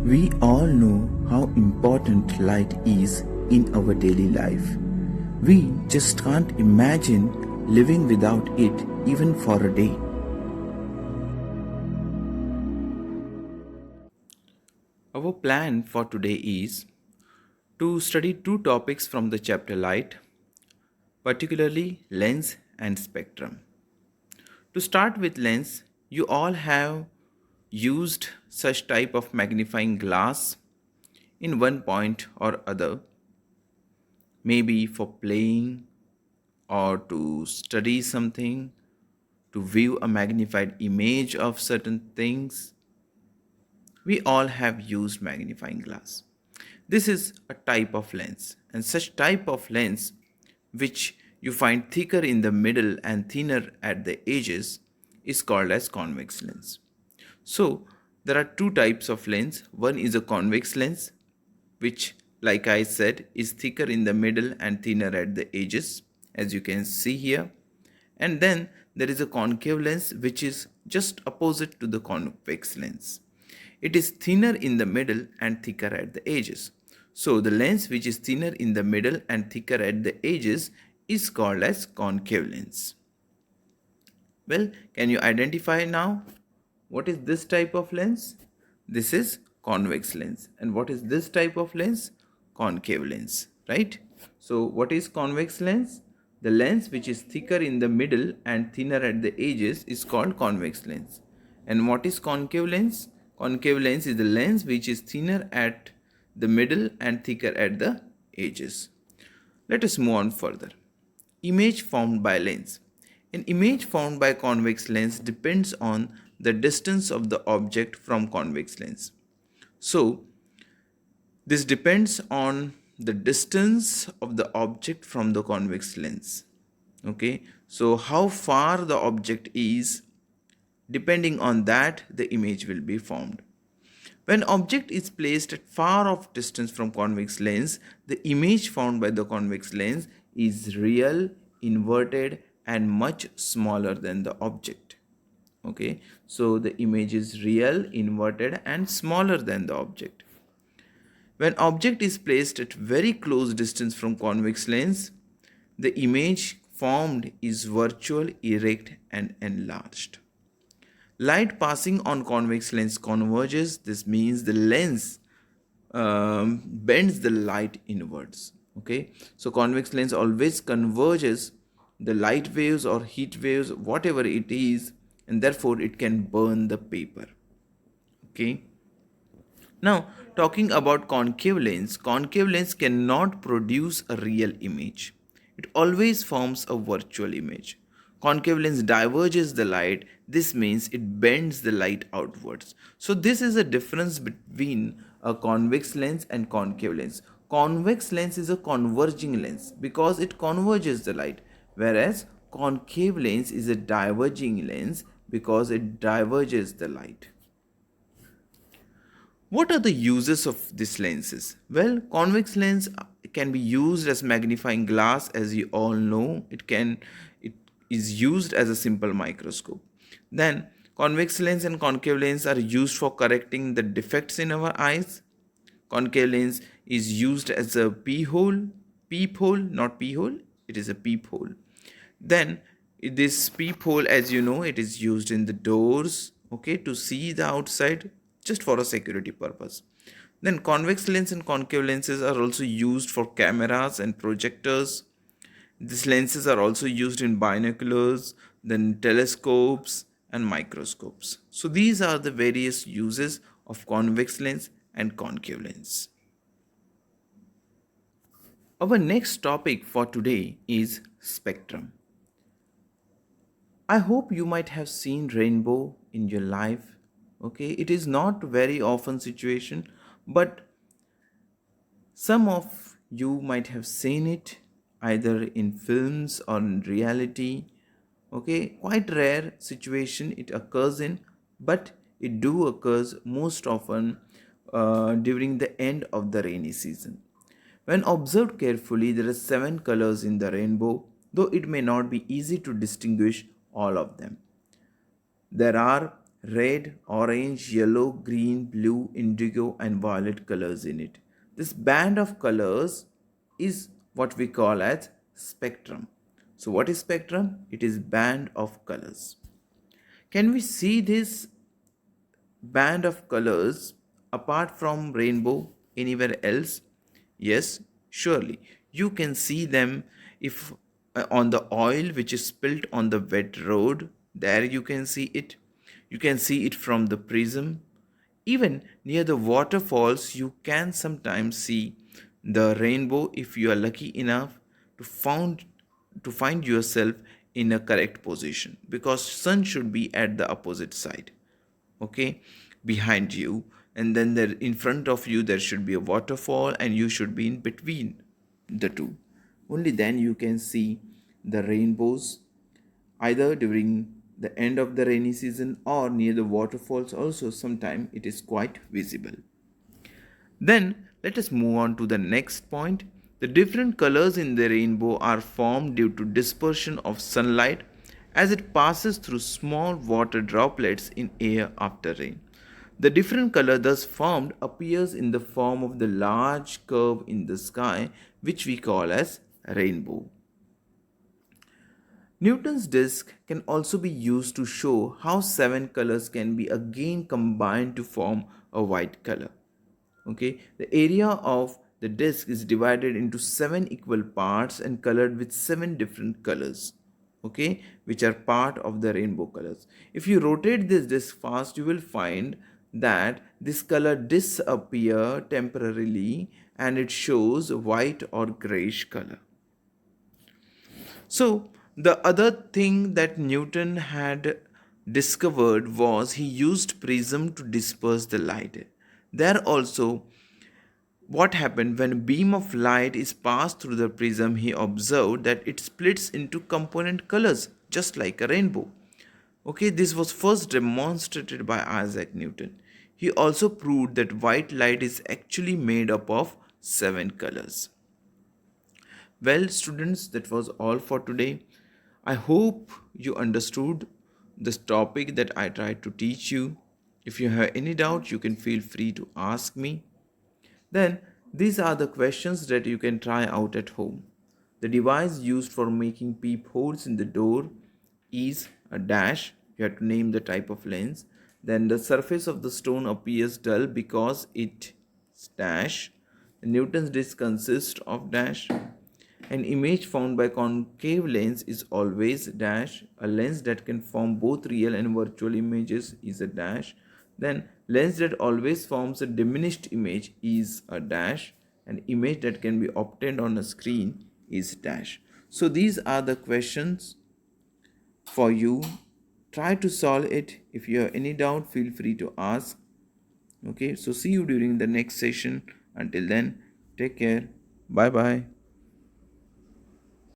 We all know how important light is in our daily life. We just can't imagine living without it even for a day. Our plan for today is to study two topics from the chapter Light, particularly lens and spectrum. To start with lens, you all have used such type of magnifying glass in one point or other, maybe for playing or to study something, to view a magnified image of certain things. We all have used magnifying glass. This is a type of lens, and such type of lens which you find thicker in the middle and thinner at the edges is called as convex lens. So there are two types of lens. One is a convex lens, which, like I said, is thicker in the middle and thinner at the edges, as you can see here. And then there is a concave lens, which is just opposite to the convex lens. It is thinner in the middle and thicker at the edges. So the lens which is thinner in the middle and thicker at the edges is called as concave lens. Well, can you identify now? What is this type of lens? This is convex lens. And what is this type of lens? Concave lens, right? So what is convex lens? The lens which is thicker in the middle and thinner at the edges is called convex lens. And what is concave lens? Concave lens is the lens which is thinner at the middle and thicker at the edges. Let us move on further. Image formed by lens. An image formed by convex lens depends on the distance of the object from convex lens. So, this depends on the distance of the object from the convex lens. Okay, so how far the object is, depending on that, the image will be formed. When object is placed at far off distance from convex lens, the image formed by the convex lens is real, inverted, and much smaller than the object. Okay, so the image is real, inverted, and smaller than the object. When object is placed at very close distance from convex lens, the image formed is virtual, erect, and enlarged. Light passing on convex lens converges. This means the lens bends the light inwards. Okay, so convex lens always converges the light waves or heat waves, whatever it is, and therefore it can burn the paper. Okay. Now, talking about concave lens cannot produce a real image. It always forms a virtual image. Concave lens diverges the light. This means it bends the light outwards. So this is a difference between a convex lens and concave lens. Convex lens is a converging lens because it converges the light, whereas concave lens is a diverging lens because it diverges the light. What are the uses of these lenses? Well, convex lens can be used as magnifying glass, as you all know. It is used as a simple microscope. Then convex lens and concave lens are used for correcting the defects in our eyes. Concave lens is used as a peephole, not peephole, it is a peephole. Then this peephole, as you know, it is used in the doors, okay, to see the outside, just for a security purpose. Then convex lens and concave lenses are also used for cameras and projectors. These lenses are also used in binoculars, then telescopes and microscopes. So these are the various uses of convex lens and concave lens. Our next topic for today is spectrum. I hope you might have seen rainbow in your life. Okay, it is not very often situation, but some of you might have seen it either in films or in reality. Okay, quite rare situation it occurs in, but it do occurs most often during the end of the rainy season. When observed carefully, there are 7 colors in the rainbow, though it may not be easy to distinguish all of them. There are red, orange, yellow, green, blue, indigo, and violet colors in it. This band of colors is what we call as spectrum. So what is spectrum? It is band of colors. Can we see this band of colors apart from rainbow anywhere else? Yes, surely. You can see them if on the oil which is spilt on the wet road, there you can see it. You can see it from the prism. Even near the waterfalls, you can sometimes see the rainbow if you are lucky enough to find yourself in a correct position, because sun should be at the opposite side, okay, behind you, and then there in front of you there should be a waterfall and you should be in between the two. Only then you can see the rainbows, either during the end of the rainy season or near the waterfalls also sometime it is quite visible. Then let us move on to the next point. The different colors in the rainbow are formed due to dispersion of sunlight as it passes through small water droplets in air after rain. The different color thus formed appears in the form of the large curve in the sky, which we call as rainbow. Newton's disk can also be used to show how seven colors can be again combined to form a white color. Okay, the area of the disk is divided into seven equal parts and colored with seven different colors, okay, which are part of the rainbow colors. If you rotate this disk fast, you will find that this color disappear temporarily and it shows white or grayish color. So, the other thing that Newton had discovered was he used prism to disperse the light. There also, what happened when a beam of light is passed through the prism, he observed that it splits into component colors just like a rainbow. Okay, this was first demonstrated by Isaac Newton. He also proved that white light is actually made up of seven colors. Well, students, that was all for today. I hope you understood this topic that I tried to teach you. If you have any doubt, you can feel free to ask me. Then, these are the questions that you can try out at home. The device used for making peepholes in the door is a dash. You have to name the type of lens. Then, the surface of the stone appears dull because it is dash. Newton's disk consists of dash. An image found by concave lens is always dash. A lens that can form both real and virtual images is a dash. Then lens that always forms a diminished image is a dash. An image that can be obtained on a screen is dash. So these are the questions for you. Try to solve it. If you have any doubt, feel free to ask. Okay, so see you during the next session. Until then, take care. Bye bye.